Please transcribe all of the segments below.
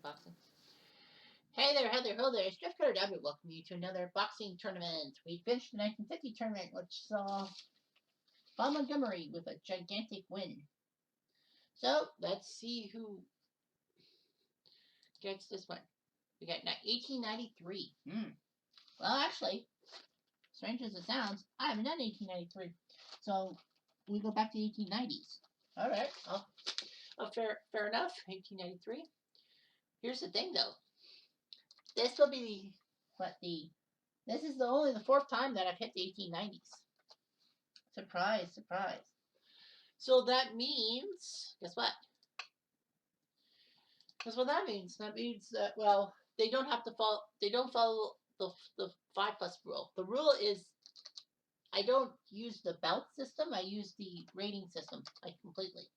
boxing. Hey there, ho there. It's Jeff Carter W. Welcome you to another boxing tournament. We finished the 1950 tournament, which saw Bob Montgomery with a gigantic win. So let's see who gets this one. We got 1893. Well, actually, strange as it sounds, I haven't done 1893. So we go back to the 1890s. All right. Fair enough. 1893. Here's the thing, though. This will be this is only the fourth time that I've hit the 1890s. Surprise, surprise. So that means, guess what? Guess what that means? That means that, well, they don't follow the 5+ rule. The rule is I don't use the Bout system. I use the rating system completely.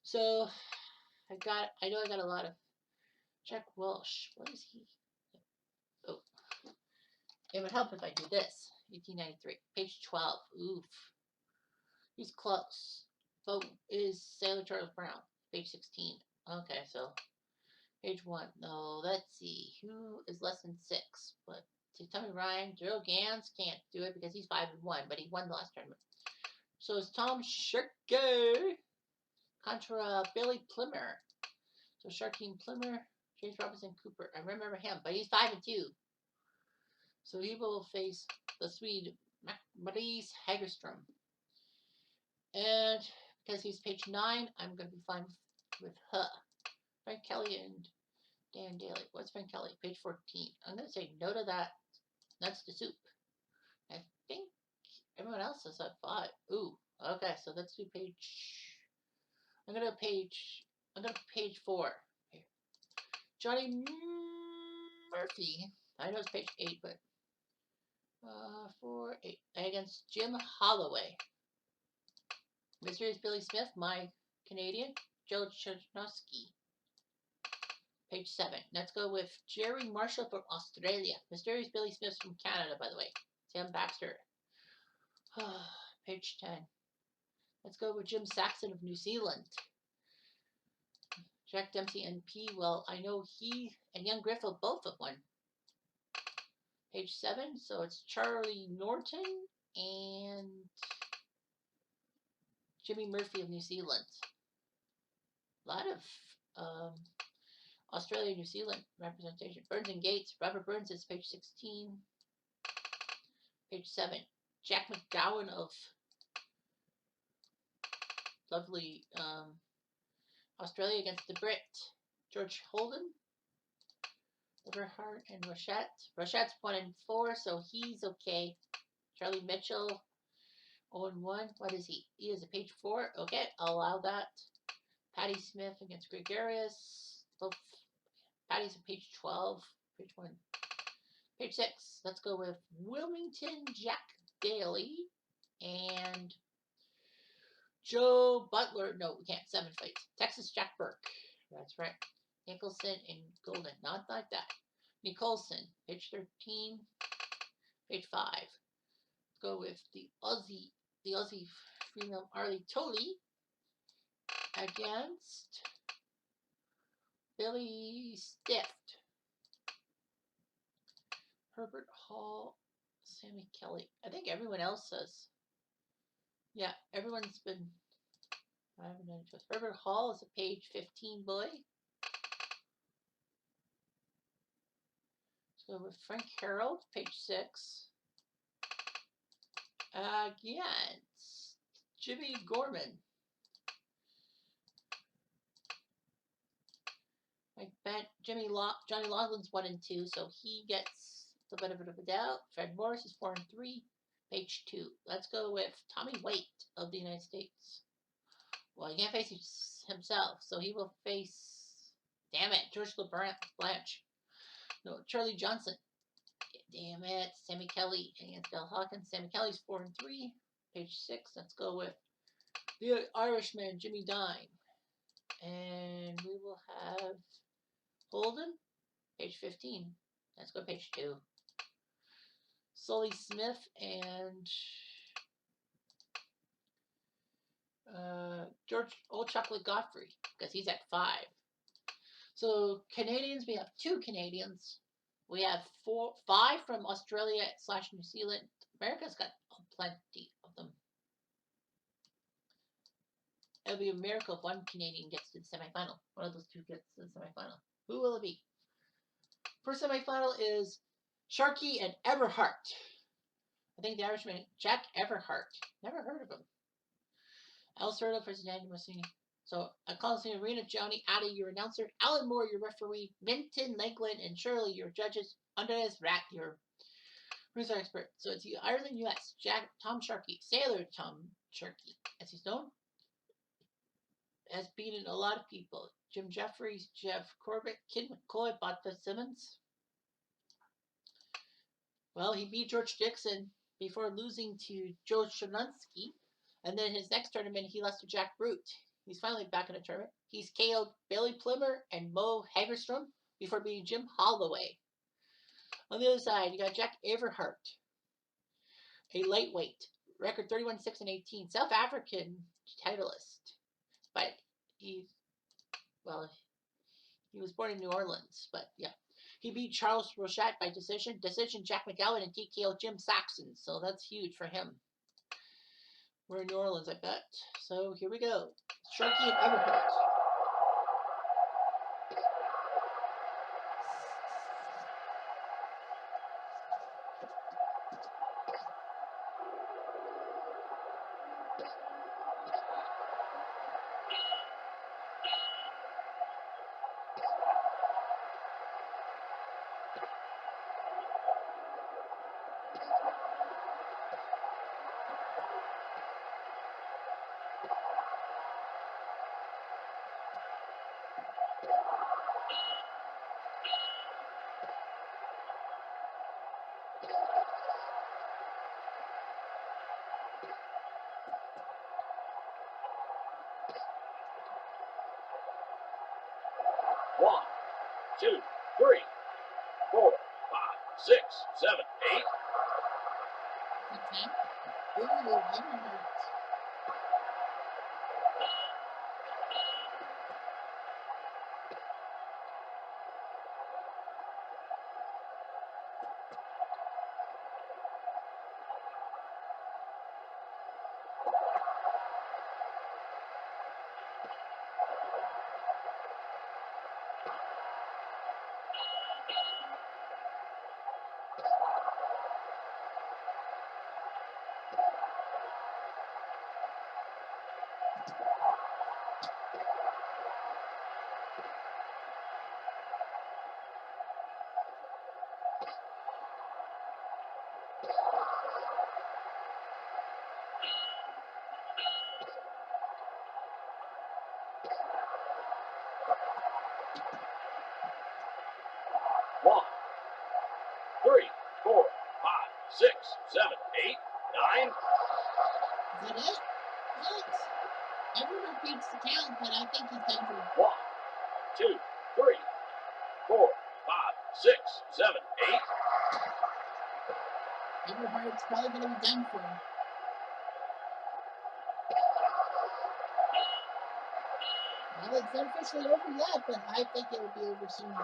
So I know I got a lot of Jack Welsh. What is he? Oh, it would help if I do this. 1893, page 12. Oof, he's close. Bout is Sailor Charles Brown, page 16. Okay, so page 1. No, let's see. Who is less than 6? But Tommy Ryan, Joe Gans can't do it because he's 5-1, but he won the last tournament. So it's Tom Shirker contra Billy Plimmer. So Sharkeen Plimmer, James Robinson Cooper. I remember him, but he's 5-2. So he will face the Swede Maurice Hagerström. And because he's page 9, I'm going to be fine with her. Frank Kelly and Dan Daly. What's Frank Kelly? Page 14. I'm going to say no to that. That's the soup. I think everyone else is at 5. Ooh, okay. So let's do page. I'm going to page 4. Here. Johnny Murphy. I know it's page 8, but 4, 8 against Jim Holloway. Mysterious Billy Smith, my Canadian. Joe Chernovsky. Page 7. Let's go with Jerry Marshall from Australia. Mysterious Billy Smith from Canada, by the way. Sam Baxter. Page 10. Let's go with Jim Saxon of New Zealand. Jack Dempsey NP. Well, I know he and Young Griffith both have won. Page 7. So it's Charlie Norton and Jimmy Murphy of New Zealand. A lot of Australia, New Zealand representation. Burns and Gates. Robert Burns is page 16. Page 7. Jack McGowan of lovely Australia against the Brit. George Holden. Everhart and Rochette. Rochette's 1-4, so he's okay. Charlie Mitchell, 0-1. What is he? He is a page 4. Okay, I'll allow that. Patty Smith against Gregarious. Both Patty's a page 12. Page 1. Page 6. Let's go with Wilmington Jack Daly and Joe Butler. No, we can't. 7 fights. Texas Jack Burke. That's right. Nicholson and Golden. Not like that. Nicholson. Page 13. Page 5. Let's go with the Aussie female Arlie Tolley against Billy Stift. Herbert Hall, Sammy Kelly. I think everyone else says. Yeah, everyone's been. I haven't done it. Herbert Hall is a page 15 boy. Let's go with Frank Harold, page 6. Against Jimmy Gorman. Johnny Laughlin's 1-2, so he gets the benefit of the doubt. Fred Morris is 4-3, page 2. Let's go with Tommy Waite of the United States. Well, he can't face himself, so he will face. Damn it, George LeBlanche. No, Charlie Johnson. Damn it, Sammy Kelly against Bill Hawkins. Sammy Kelly's 4-3, page 6. Let's go with the Irishman, Jimmy Dime. And we will have Holden, page 15. Let's go page 2. Sully Smith and George Old Chocolate Godfrey, because he's at 5. So Canadians, we have 2 Canadians. We have 5 from Australia/New Zealand. America's got plenty of them. It'll be a miracle if 1 Canadian gets to the semifinal. One of those 2 gets to the semifinal. Who will it be? First semifinal is Sharkey and Everhart. I think the Irishman, Jack Everhart. Never heard of him. Al Sordo versus Daniel Rossini. So, Coliseum Arena, Johnny, Addy, your announcer, Alan Moore, your referee, Minton, Lakeland, and Shirley, your judges, Andreas Rat, your producer expert. So it's Ireland, US, Tom Sharkey, Sailor Tom Sharkey, as he's known, has beaten a lot of people. Jim Jeffries, Jeff Corbett, Kid McCoy, Bout Fitzsimmons. Well, he beat George Dixon before losing to Joe Shanunsky. And then his next tournament, he lost to Jack Brute. He's finally back in the tournament. He's KO'd Billy Plimmer and Mo Hagerstrom before beating Jim Holloway. On the other side, you got Jack Everhart, a lightweight, record 31-6-18, South African titleist. But he was born in New Orleans, but yeah. He beat Charles Rochat by decision, Jack McGowan, and TKO Jim Saxon. So that's huge for him. We're in New Orleans, I bet. So here we go. Sharkey and Everhart. One, two, three, 4, 5, 6, 7, 8. One, 3, 4, 5, 6, 7, 8, 9. Is that it? What? Everyone beats the count, but I think he's done for 1, 2, 3, 4, 5, 6, 7, 8. Everhart's probably going to be done for. Well, it's not officially over yet, but I think it will be over soon.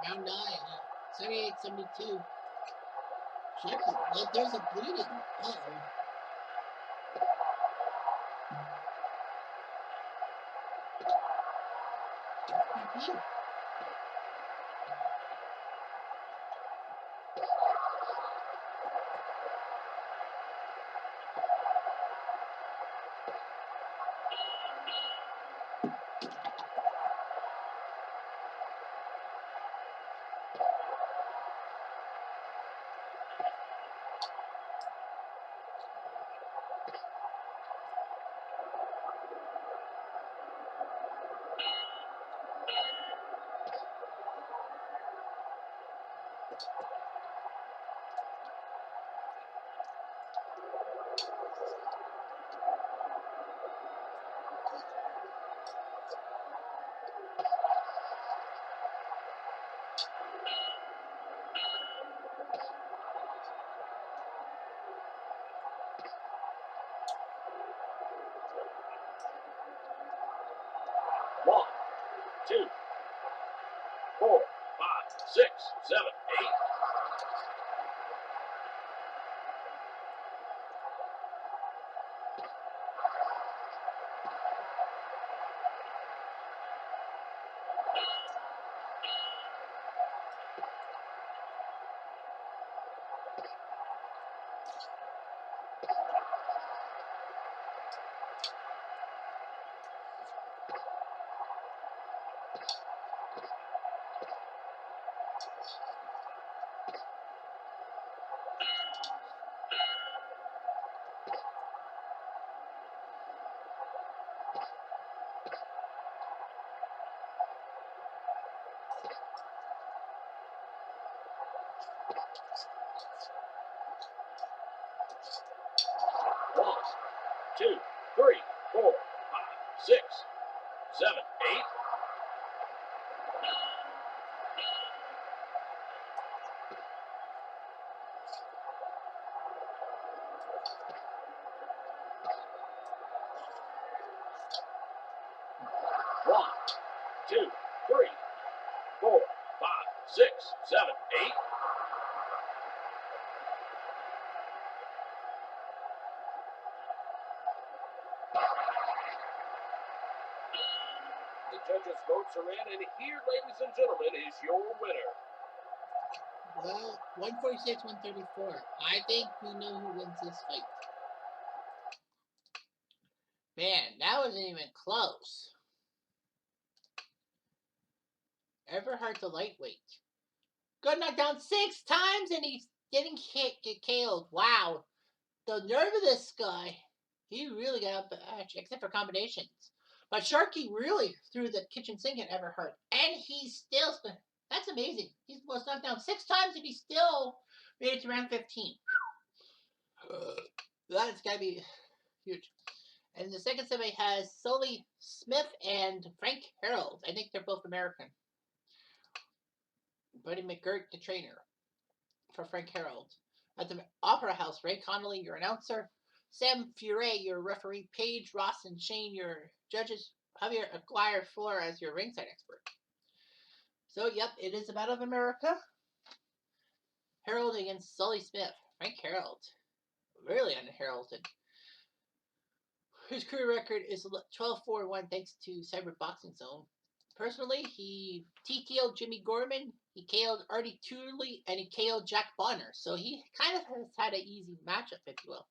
Round 9, 78-72. Sharkey, there's a bleeding. Uh-oh. That's 1, 2, 4, 5, 6, 7, 8. 1, 2, 3, 4, 5, 6, 7, 8. 1, 2, 3, 4, 5, 6, 7, 8. The judges' votes are in, and here, ladies and gentlemen, is your winner. Well, 146, 134. I think we know who wins this fight. Man, that wasn't even close. Everhart's a lightweight. Got knocked down 6 times and he's getting KO'd. Wow. The nerve of this guy. He really got up, except for combinations. But Sharky really threw the kitchen sink at Everhart. And he's still. That's amazing. He was knocked down 6 times and he still made it to round 15. That's got to be huge. And the second semi has Sully Smith and Frank Harold. I think they're both American. Buddy McGirt, the trainer, for Frank Harold. At the Opera House, Ray Connolly, your announcer. Sam Furet, your referee. Paige, Ross, and Shane, your judges. Javier Aguirre Flores, your ringside expert. So, yep, it is a Battle of America. Harold against Sully Smith. Frank Harold. Really unheralded. His career record is 12-4-1 thanks to Cyber Boxing Zone. Personally, he TKO'd Jimmy Gorman, he KO'd Artie Tooley, and he KO'd Jack Bonner. So he kind of has had an easy matchup, if you will.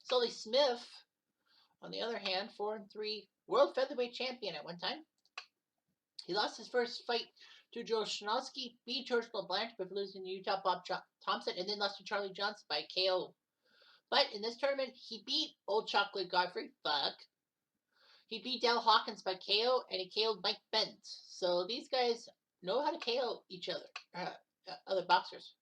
Sully Smith, on the other hand, 4-3 world featherweight champion at one time. He lost his first fight to Joe Schnosky, beat George LeBlanc before losing to Utah Bob Thompson, and then lost to Charlie Johnson by KO. But in this tournament, he beat Old Chocolate Godfrey. He beat Dale Hawkins by KO, and he KO'd Mike Benz. So these guys know how to KO each other, other boxers.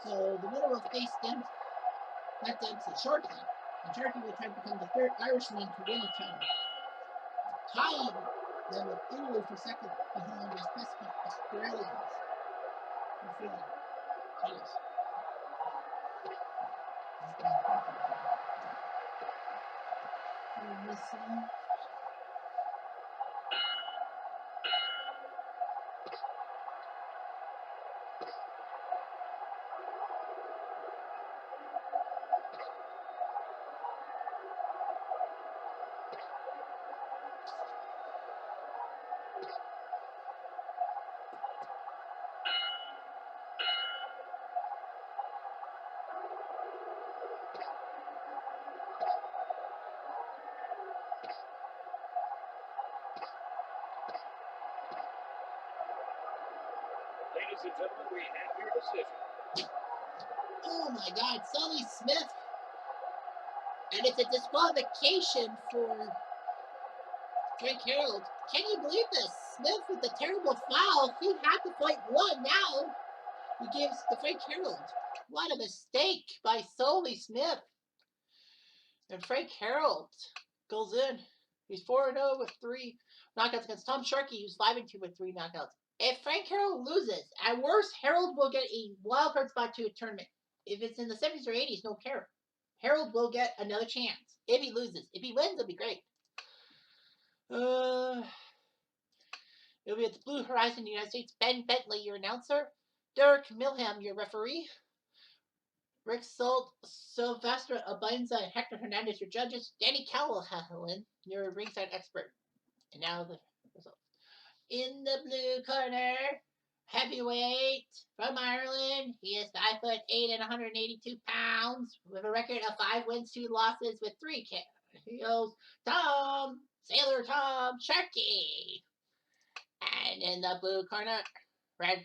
So the winner will face them. That Dempsey Sharky. And Sharky will try to become the third Irishman to win the title. Tying them with Italy for second behind his pesky Australians. Titles. Ladies and gentlemen, we have your decision. Oh my God, Sully Smith And it's a disqualification for Frank Harold. Can you believe this? Smith with the terrible foul. He had to fight one. Now he gives to Frank Harold. What a mistake by Solly Smith. And Frank Harold goes in. He's 4-0 with 3 knockouts against Tom Sharkey, who's 5-2 with 3 knockouts. If Frank Harold loses, at worst, Harold will get a wild card spot to a tournament. If it's in the 70s or 80s, no care. Harold will get another chance if he loses. If he wins, it'll be great. It'll be at the Blue Horizon, United States. Ben Bentley, your announcer. Derek Milham, your referee. Rick Sylvester Abenza, and Hector Hernandez, your judges. Danny Callahan, your ringside expert. And now the results. In the blue corner, heavyweight from Ireland. He is 5'8" and 182 pounds, with a record of 5 wins, 2 losses, with 3 KOs. Sailor Tom Sharkey. And in the blue corner,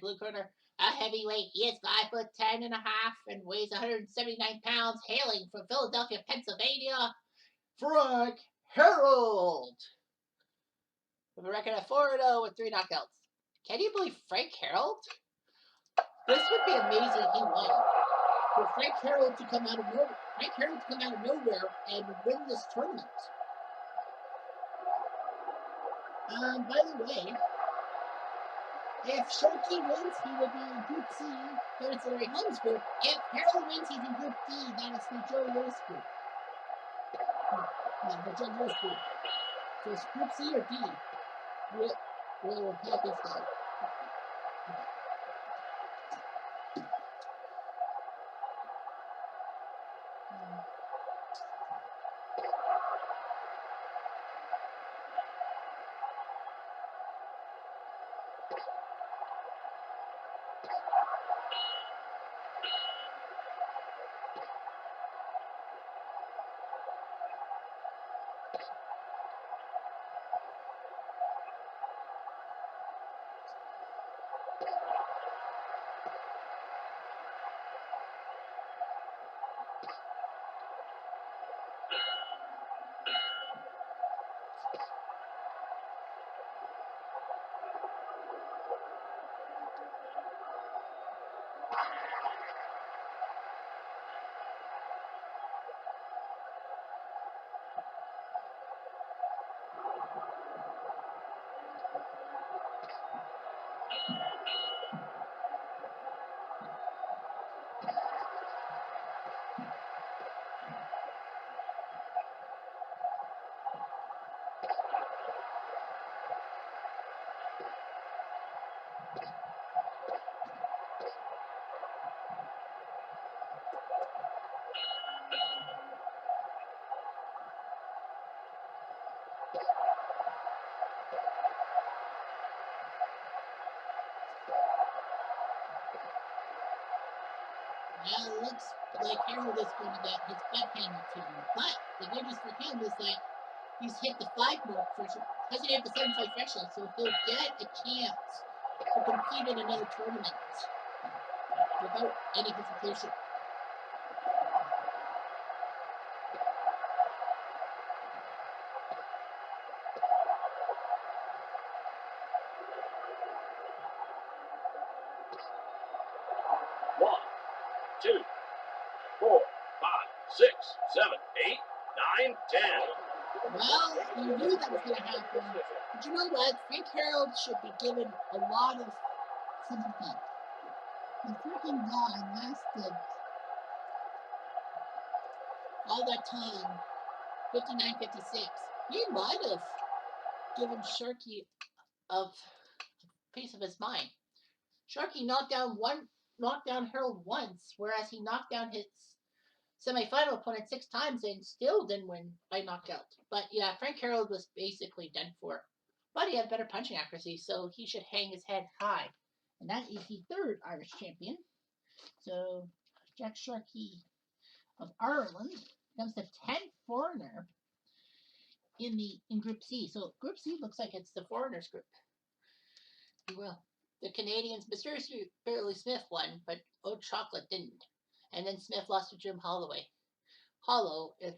blue corner, a heavyweight. He is 5'10" and a half and weighs 179 pounds, hailing from Philadelphia, Pennsylvania. Frank Harold. With a record of 4-0 with 3 knockouts. Can you believe Frank Harold? This would be amazing if he won. For Frank Harold to come out of nowhere. Frank Harold to come out of nowhere and win this tournament. By the way, if Sharkey wins, he will be in Group C. That is Larry Holmes' group. If Harold wins, he's in Group D. That is the Joe Lewis group. The Joe Lewis group. So it's Group C or D. We'll have this guy. Now it looks like Harold is going to get his butt handed to him. But the good news for him is that he's hit the 5 mark hasn't hit the 7-fight threshold, so he'll get a chance to compete in another tournament without any hesitation. One, two, 4, 5, 6, 7, 8, 9, 10. Well, you knew that was going to happen. But you know what? Frank Harold should be given a lot of sympathy. The freaking guy lasted all that time, 59, 56. He might have given Sharkey a piece of his mind. Sharkey knocked down Harold once, whereas he knocked down his semifinal opponent 6 times and still didn't win by knockout. But yeah, Frank Harold was basically done for. But he had better punching accuracy, so he should hang his head high. And that is the 3rd Irish champion. So Jack Sharkey of Ireland becomes the 10th foreigner in Group C. So Group C looks like it's the foreigners group. Well, the Canadians, mysteriously Barely Smith won, but Old Chocolate didn't. And then Smith lost to Jim Holloway. Hollow, if